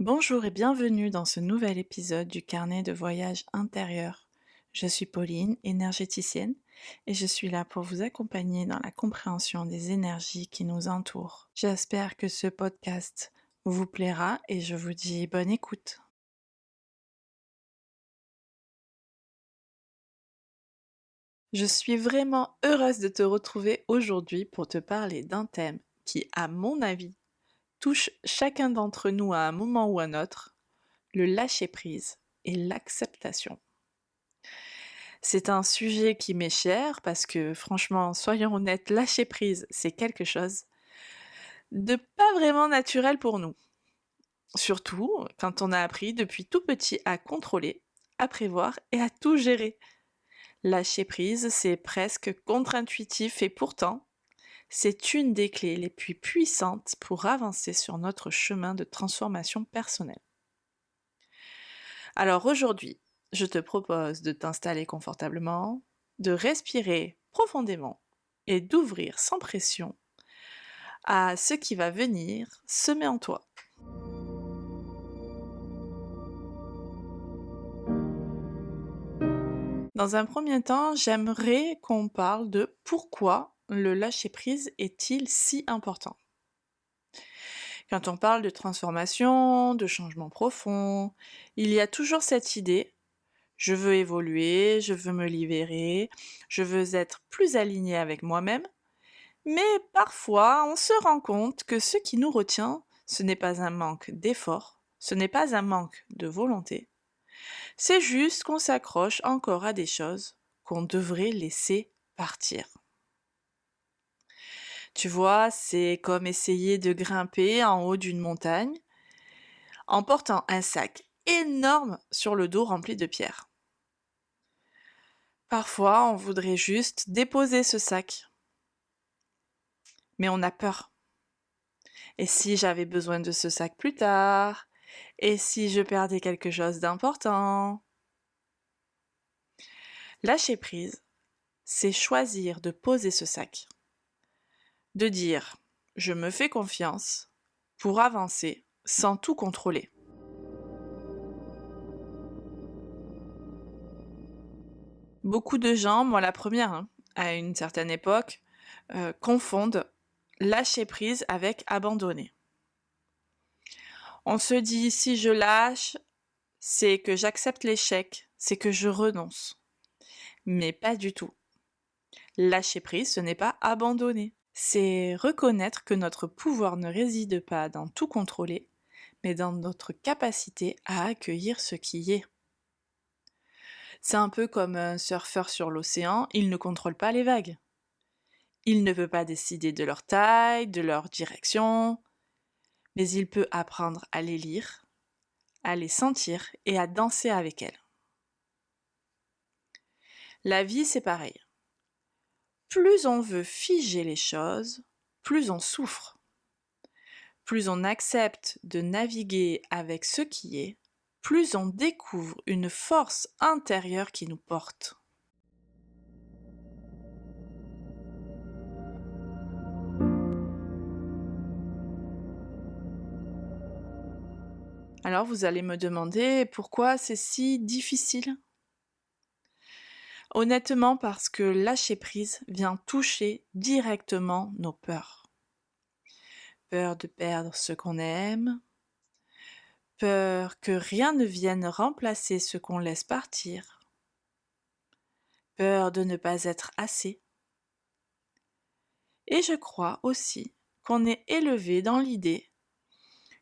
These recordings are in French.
Bonjour et bienvenue dans ce nouvel épisode du carnet de voyage intérieur. Je suis Pauline, énergéticienne, et je suis là pour vous accompagner dans la compréhension des énergies qui nous entourent. J'espère que ce podcast vous plaira et je vous dis bonne écoute. Je suis vraiment heureuse de te retrouver aujourd'hui pour te parler d'un thème qui, à mon avis, touche chacun d'entre nous à un moment ou à un autre, le lâcher-prise et l'acceptation. C'est un sujet qui m'est cher parce que franchement, soyons honnêtes, lâcher prise, c'est quelque chose de pas vraiment naturel pour nous. Surtout quand on a appris depuis tout petit à contrôler, à prévoir et à tout gérer. Lâcher prise, c'est presque contre-intuitif et pourtant, c'est une des clés les plus puissantes pour avancer sur notre chemin de transformation personnelle. Alors aujourd'hui, je te propose de t'installer confortablement, de respirer profondément et d'ouvrir sans pression à ce qui va venir semer en toi. Dans un premier temps, j'aimerais qu'on parle de pourquoi le lâcher-prise est-il si important. Quand on parle de transformation, de changement profond, il y a toujours cette idée: je veux évoluer, je veux me libérer, je veux être plus aligné avec moi-même. Mais parfois, on se rend compte que ce qui nous retient, ce n'est pas un manque d'effort, ce n'est pas un manque de volonté, c'est juste qu'on s'accroche encore à des choses qu'on devrait laisser partir. Tu vois, c'est comme essayer de grimper en haut d'une montagne en portant un sac énorme sur le dos rempli de pierres. Parfois, on voudrait juste déposer ce sac, mais on a peur. Et si j'avais besoin de ce sac plus tard? Et si je perdais quelque chose d'important? Lâcher prise, c'est choisir de poser ce sac. De dire: je me fais confiance pour avancer sans tout contrôler. Beaucoup de gens, moi la première, à une certaine époque, confondent lâcher prise avec abandonner. On se dit: si je lâche, c'est que j'accepte l'échec, c'est que je renonce. Mais pas du tout. Lâcher prise, ce n'est pas abandonner. C'est reconnaître que notre pouvoir ne réside pas dans tout contrôler, mais dans notre capacité à accueillir ce qui est. C'est un peu comme un surfeur sur l'océan, il ne contrôle pas les vagues. Il ne peut pas décider de leur taille, de leur direction, mais il peut apprendre à les lire, à les sentir et à danser avec elles. La vie, c'est pareil. Plus on veut figer les choses, plus on souffre. Plus on accepte de naviguer avec ce qui est, plus on découvre une force intérieure qui nous porte. Alors vous allez me demander pourquoi c'est si difficile? Honnêtement, parce que lâcher prise vient toucher directement nos peurs. Peur de perdre ce qu'on aime, peur que rien ne vienne remplacer ce qu'on laisse partir, peur de ne pas être assez. Et je crois aussi qu'on est élevé dans l'idée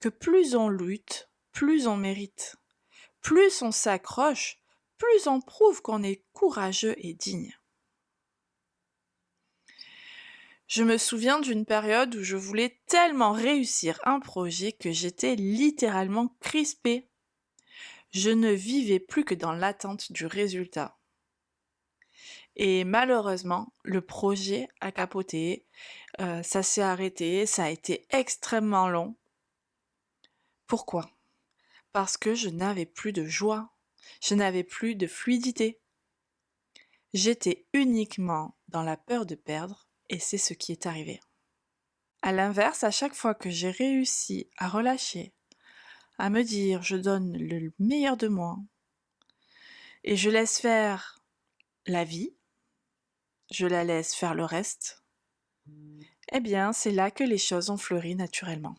que plus on lutte, plus on mérite. Plus on s'accroche, plus on prouve qu'on est courageux et digne. Je me souviens d'une période où je voulais tellement réussir un projet que j'étais littéralement crispée. Je ne vivais plus que dans l'attente du résultat. Et malheureusement, le projet a capoté, ça s'est arrêté, ça a été extrêmement long. Pourquoi? Parce que je n'avais plus de joie, je n'avais plus de fluidité. J'étais uniquement dans la peur de perdre et c'est ce qui est arrivé. À l'inverse, à chaque fois que j'ai réussi à relâcher, à me dire je donne le meilleur de moi et je laisse faire la vie, je la laisse faire le reste, eh bien c'est là que les choses ont fleuri naturellement.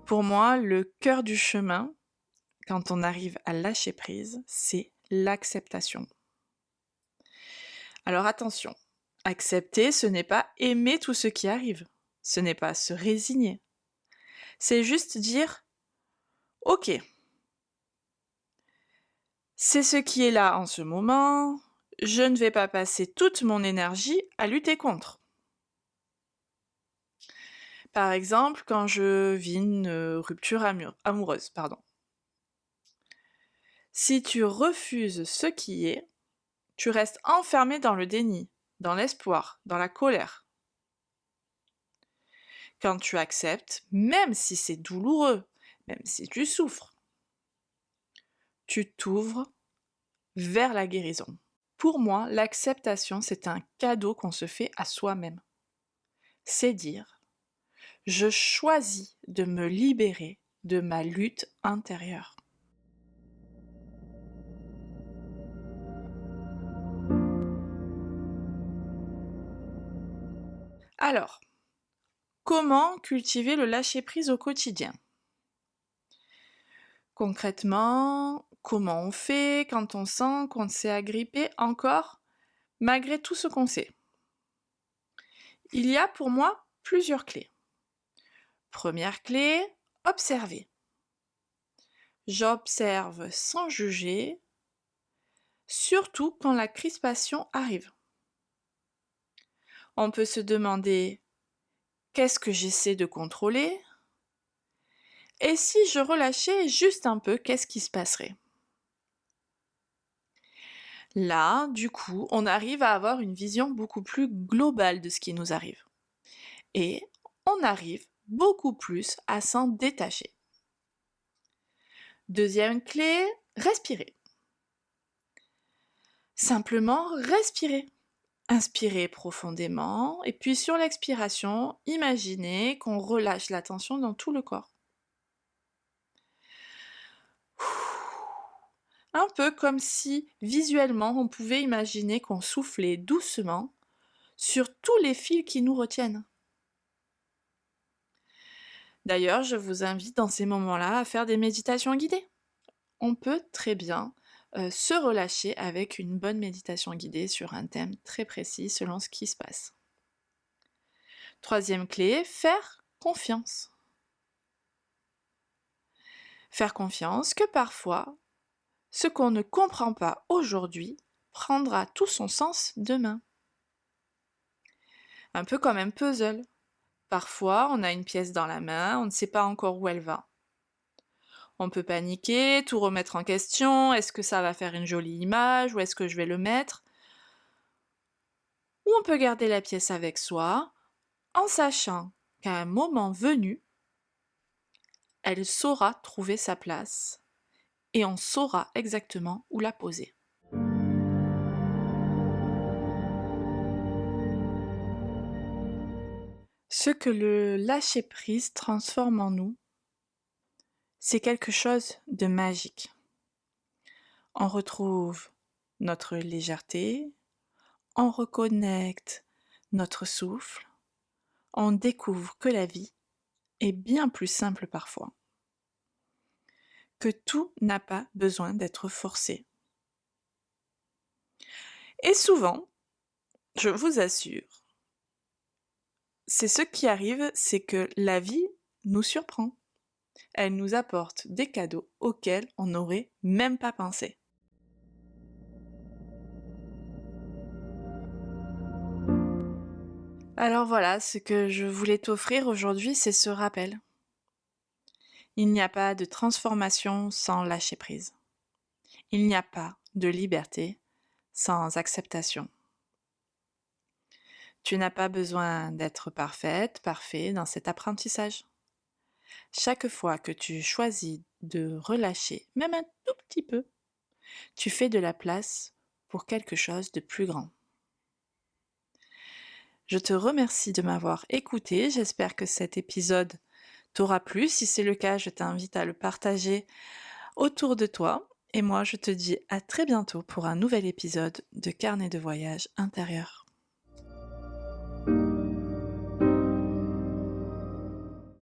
Pour moi, le cœur du chemin, quand on arrive à lâcher prise, c'est l'acceptation. Alors attention, accepter, ce n'est pas aimer tout ce qui arrive, ce n'est pas se résigner. C'est juste dire « Ok, c'est ce qui est là en ce moment, je ne vais pas passer toute mon énergie à lutter contre. » Par exemple, quand je vis une rupture amoureuse, Si tu refuses ce qui est, tu restes enfermé dans le déni, dans l'espoir, dans la colère. Quand tu acceptes, même si c'est douloureux, même si tu souffres, tu t'ouvres vers la guérison. Pour moi, l'acceptation, c'est un cadeau qu'on se fait à soi-même. C'est dire, je choisis de me libérer de ma lutte intérieure. Alors, comment cultiver le lâcher-prise au quotidien ? Concrètement, comment on fait quand on sent qu'on s'est agrippé encore, malgré tout ce qu'on sait ? Il y a pour moi plusieurs clés. Première clé, observer. J'observe sans juger, surtout quand la crispation arrive. On peut se demander qu'est-ce que j'essaie de contrôler ? Et si je relâchais juste un peu, qu'est-ce qui se passerait ? Là, du coup, on arrive à avoir une vision beaucoup plus globale de ce qui nous arrive. Et on arrive beaucoup plus à s'en détacher. Deuxième clé, respirer. Simplement respirer. Inspirez profondément et puis sur l'expiration, imaginez qu'on relâche la tension dans tout le corps. Un peu comme si visuellement on pouvait imaginer qu'on soufflait doucement sur tous les fils qui nous retiennent. D'ailleurs, je vous invite dans ces moments-là à faire des méditations guidées. On peut très bien se relâcher avec une bonne méditation guidée sur un thème très précis selon ce qui se passe. Troisième clé, faire confiance. Faire confiance que parfois, ce qu'on ne comprend pas aujourd'hui prendra tout son sens demain. Un peu comme un puzzle. Parfois, on a une pièce dans la main, on ne sait pas encore où elle va. On peut paniquer, tout remettre en question, est-ce que ça va faire une jolie image, où est-ce que je vais le mettre ? Ou on peut garder la pièce avec soi, en sachant qu'à un moment venu, elle saura trouver sa place et on saura exactement où la poser. Ce que le lâcher-prise transforme en nous, c'est quelque chose de magique. On retrouve notre légèreté, on reconnecte notre souffle, on découvre que la vie est bien plus simple parfois, que tout n'a pas besoin d'être forcé. Et souvent, je vous assure, c'est ce qui arrive, c'est que la vie nous surprend. Elle nous apporte des cadeaux auxquels on n'aurait même pas pensé. Alors voilà, ce que je voulais t'offrir aujourd'hui, c'est ce rappel. Il n'y a pas de transformation sans lâcher prise. Il n'y a pas de liberté sans acceptation. Tu n'as pas besoin d'être parfaite, parfait dans cet apprentissage. Chaque fois que tu choisis de relâcher, même un tout petit peu, tu fais de la place pour quelque chose de plus grand. Je te remercie de m'avoir écouté. J'espère que cet épisode t'aura plu. Si c'est le cas, je t'invite à le partager autour de toi. Et moi, je te dis à très bientôt pour un nouvel épisode de Carnet de voyage intérieur.